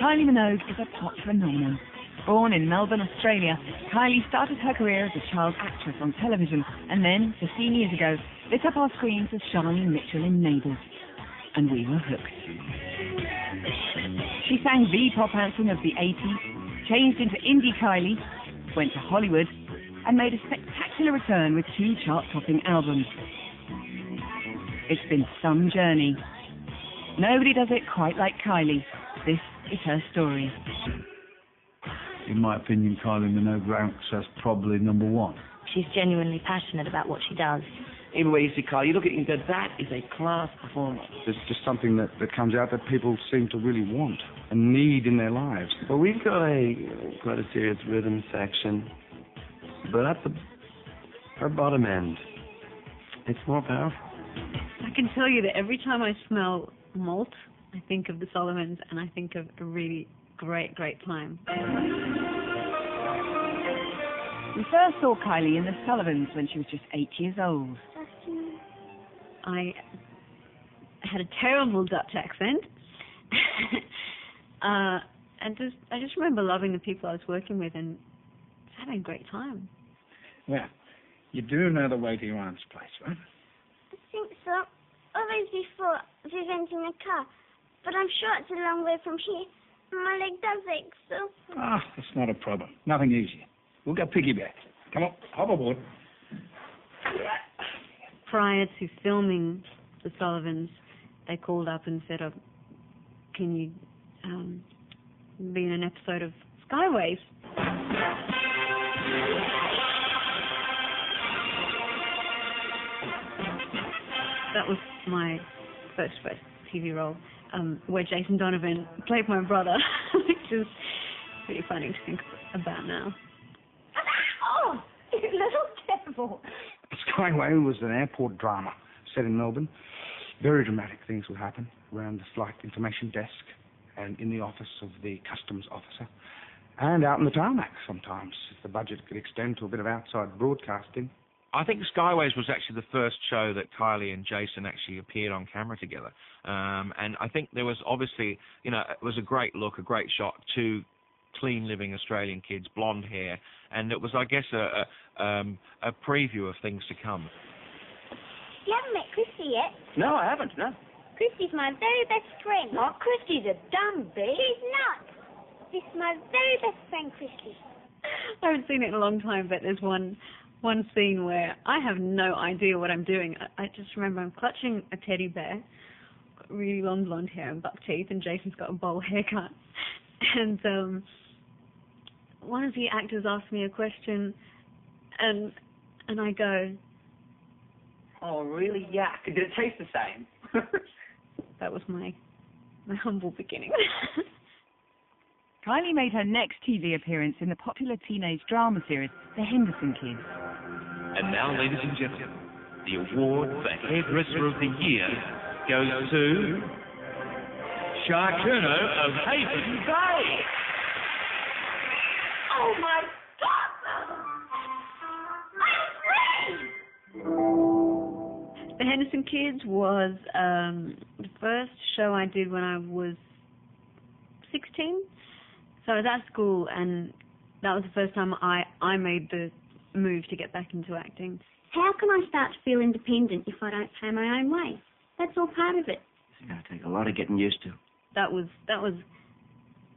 Kylie Minogue is a pop phenomenon. Born in Melbourne, Australia, Kylie started her career as a child actress on television and then, 15 years ago, lit up our screens as Charlene Mitchell in Neighbours. And we were hooked. She sang the pop anthem of the 80s, changed into indie Kylie, went to Hollywood, and made a spectacular return with 2 chart-topping albums. It's been some journey. Nobody does it quite like Kylie. This is her story. In my opinion, Kylie Minogue ranks as probably number 1. She's genuinely passionate about what she does. Even where you see Kylie, you look at it and go, that is a class performer. There's just something that comes out that people seem to really want and need in their lives. Well, we've got quite a serious rhythm section, but at her bottom end, it's more powerful. I can tell you that every time I smell malt, I think of the Sullivans and I think of a really great time. We first saw Kylie in the Sullivans when she was just 8 years old. I had a terrible Dutch accent. I just remember loving the people I was working with and just having a great time. Well, you do know the way to your aunt's place, right? I think so. Always before we went in a car. But I'm sure it's a long way from here. My leg does ache, so... Ah, it's not a problem. Nothing easier. We'll go piggyback. Come on, hop aboard. Prior to filming The Sullivans, they called up and said, can you be in an episode of Skyways? That was my first TV role, where Jason Donovan played my brother, which is pretty funny to think about now. Oh, you little devil. Skyway was an airport drama set in Melbourne. Very dramatic things would happen around the flight information desk and in the office of the customs officer and out in the tarmac sometimes, if the budget could extend to a bit of outside broadcasting. I think Skyways was actually the first show that Kylie and Jason actually appeared on camera together. And I think there was obviously, it was a great look, a great shot, 2 clean-living Australian kids, blonde hair, and it was, I guess, a preview of things to come. You haven't met Christy yet? No, I haven't, no. Christy's my very best friend. Oh, Christy's a dumb bitch. She's not. This is my very best friend, Christy. I haven't seen it in a long time, but there's one scene where I have no idea what I'm doing. I just remember I'm clutching a teddy bear, got really long blonde hair and buck teeth, and Jason's got a bowl haircut. And one of the actors asked me a question, and I go, Oh, really? Yuck. Did it taste the same? that was my humble beginning. Kylie made her next TV appearance in the popular teenage drama series, The Henderson Kids. And now, ladies and gentlemen, the award for Hairdresser of the Year goes to Sharkuno of Haven Bay. Oh, my God! The Henderson Kids was the first show I did when I was 16. So I was at school, and that was the first time I made the move to get back into acting. How can I start to feel independent if I don't pay my own way? That's all part of it. It's going to take a lot of getting used to. That was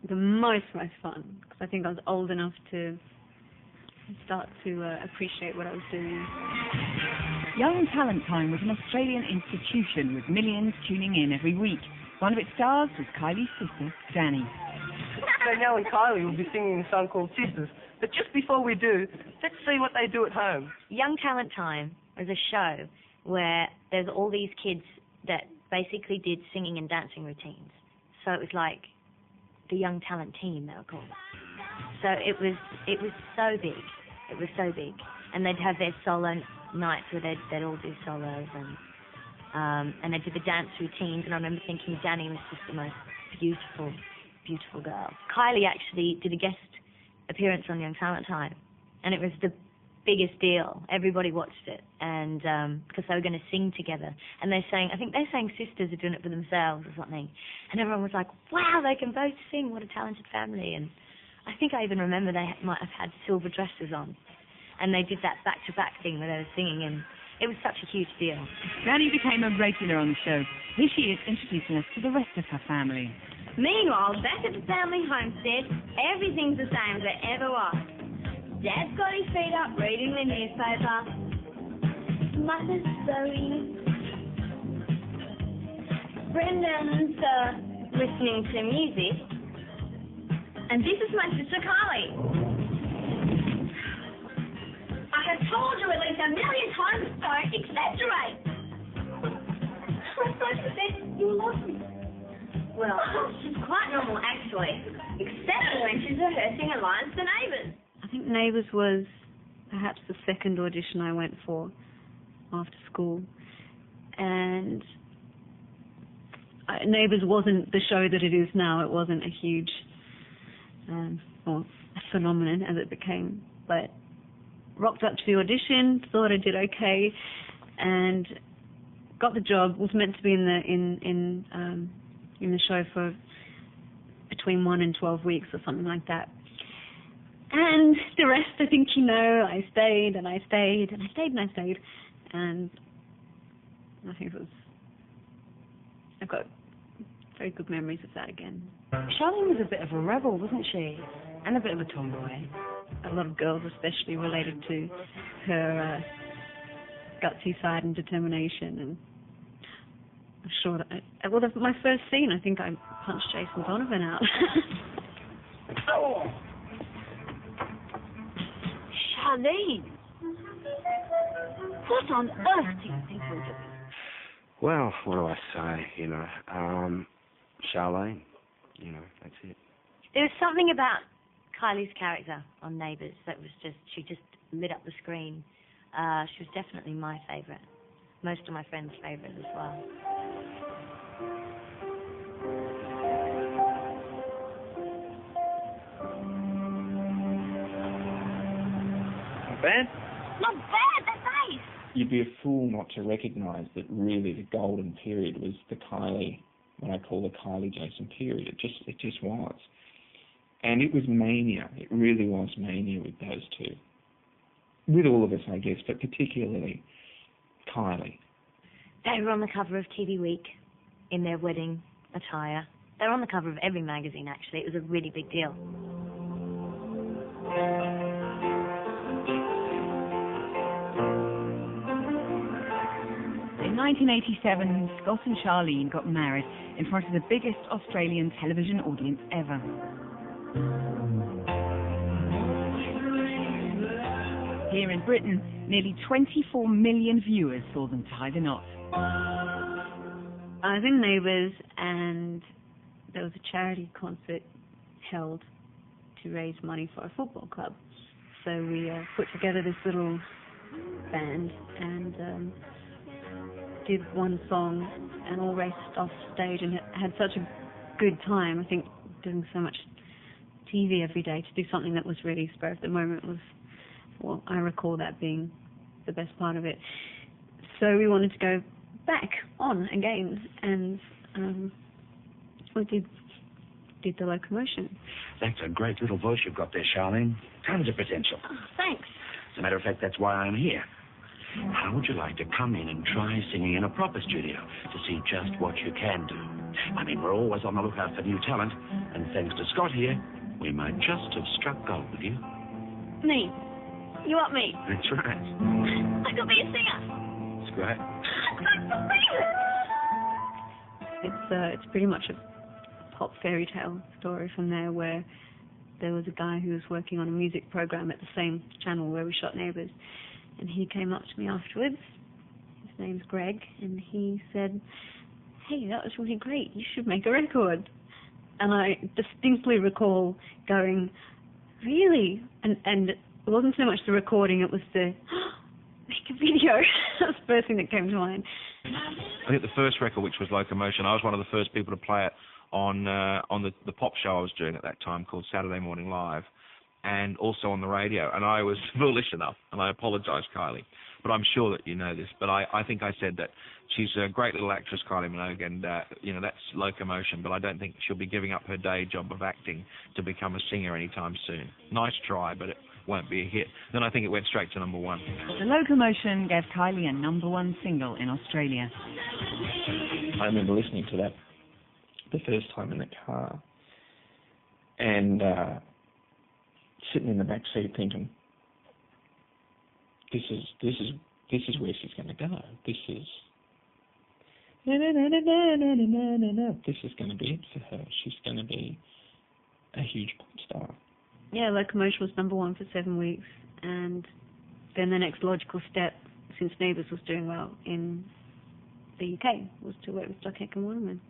the most fun, because I think I was old enough to start to appreciate what I was doing. Young Talent Time was an Australian institution with millions tuning in every week. One of its stars was Kylie's sister, Danny. Danielle and Kylie will be singing a song called Sisters. But just before we do, let's see what they do at home. Young Talent Time was a show where there's all these kids that basically did singing and dancing routines. So it was like the Young Talent Team, they were called. So it was so big. It was so big. And they'd have their solo nights where they'd all do solos, and they did the dance routines. And I remember thinking Danny was just the most beautiful girl. Kylie actually did a guest appearance on Young Talent Time, and it was the biggest deal. Everybody watched it, and because they were going to sing together, and I think they're saying sisters are doing it for themselves or something, and everyone was like, wow, they can both sing, what a talented family. And I think I even remember they might have had silver dresses on, and they did that back-to-back thing where they were singing, and it was such a huge deal. Granny became a regular on the show. Here she is introducing us to the rest of her family. Meanwhile, back at the family homestead, everything's the same as it ever was. Dad's got his feet up reading the newspaper. Mother's sewing. Brendan's listening to music. And this is my sister Kylie. I have told you at least 1 million times, don't exaggerate. I thought you said you loved me. Well, she's quite normal actually, except when she's rehearsing her lines for Neighbours. I think Neighbours was perhaps the second audition I went for after school, and Neighbours wasn't the show that it is now. It wasn't a huge or a phenomenon as it became, but rocked up to the audition, thought I did okay, and got the job. Was meant to be in the show for between 1 and 12 weeks or something like that. And the rest, I think you know, I stayed and I stayed and I stayed and I stayed, and I think I've got very good memories of that again. Charlene was a bit of a rebel, wasn't she? And a bit of a tomboy. A lot of girls especially related to her gutsy side and determination, and I'm sure that my first scene, I think I punched Jason Donovan out. Oh. Charlene, what on earth do you think we're doing? Well, what do I say, you know, Charlene, you know, that's it. There was something about Kylie's character on Neighbours that was she just lit up the screen. She was definitely my favourite. Most of my friends' favourite as well. Not bad? Not bad, that's nice. You'd be a fool not to recognise that really the golden period was the Kylie, what I call the Kylie Jason period. It just was. And it was mania. It really was mania with those two. With all of us, I guess, but particularly Kylie. They were on the cover of TV Week in their wedding attire. They were on the cover of every magazine, actually. It was a really big deal. In 1987, Scott and Charlene got married in front of the biggest Australian television audience ever. Here in Britain, nearly 24 million viewers saw them tie the knot. I was in Neighbours, and there was a charity concert held to raise money for a football club. So we put together this little band and did one song and all raced off stage and had such a good time. I think doing so much TV every day to do something that was really spur of the moment was, well, I recall that being the best part of it. So we wanted to go back on again, and we did the locomotion. That's a great little voice you've got there, Charlene. Tons of potential. Oh, thanks. As a matter of fact, that's why I'm here. How would you like to come in and try singing in a proper studio to see just what you can do? I mean, we're always on the lookout for new talent, and thanks to Scott here, we might just have struck gold with you. Me? You want me? That's right. I could be a singer. That's great. It's pretty much a pop fairy tale story from there, where there was a guy who was working on a music program at the same channel where we shot Neighbours, and he came up to me afterwards. His name's Greg, and he said, "Hey, that was really great. You should make a record." And I distinctly recall going, "Really?" And it wasn't so much the recording, it was the make a video. That's the first thing that came to mind. I think the first record, which was Locomotion, I was one of the first people to play it on the pop show I was doing at that time called Saturday Morning Live. and also on the radio. And I was foolish enough, and I apologise, Kylie, but I'm sure that you know this, but I think I said that she's a great little actress, Kylie Minogue, and, that's locomotion, but I don't think she'll be giving up her day job of acting to become a singer anytime soon. Nice try, but it won't be a hit. Then I think it went straight to number 1. The Locomotion gave Kylie a number 1 single in Australia. I remember listening to that the first time in the car, and sitting in the back seat thinking, this is where she's going to go. This is going to be it for her. She's going to be a huge pop star. Yeah, Locomotion was number 1 for 7 weeks, and then the next logical step, since Neighbours was doing well in the UK, was to work with Stockhead and Waterman.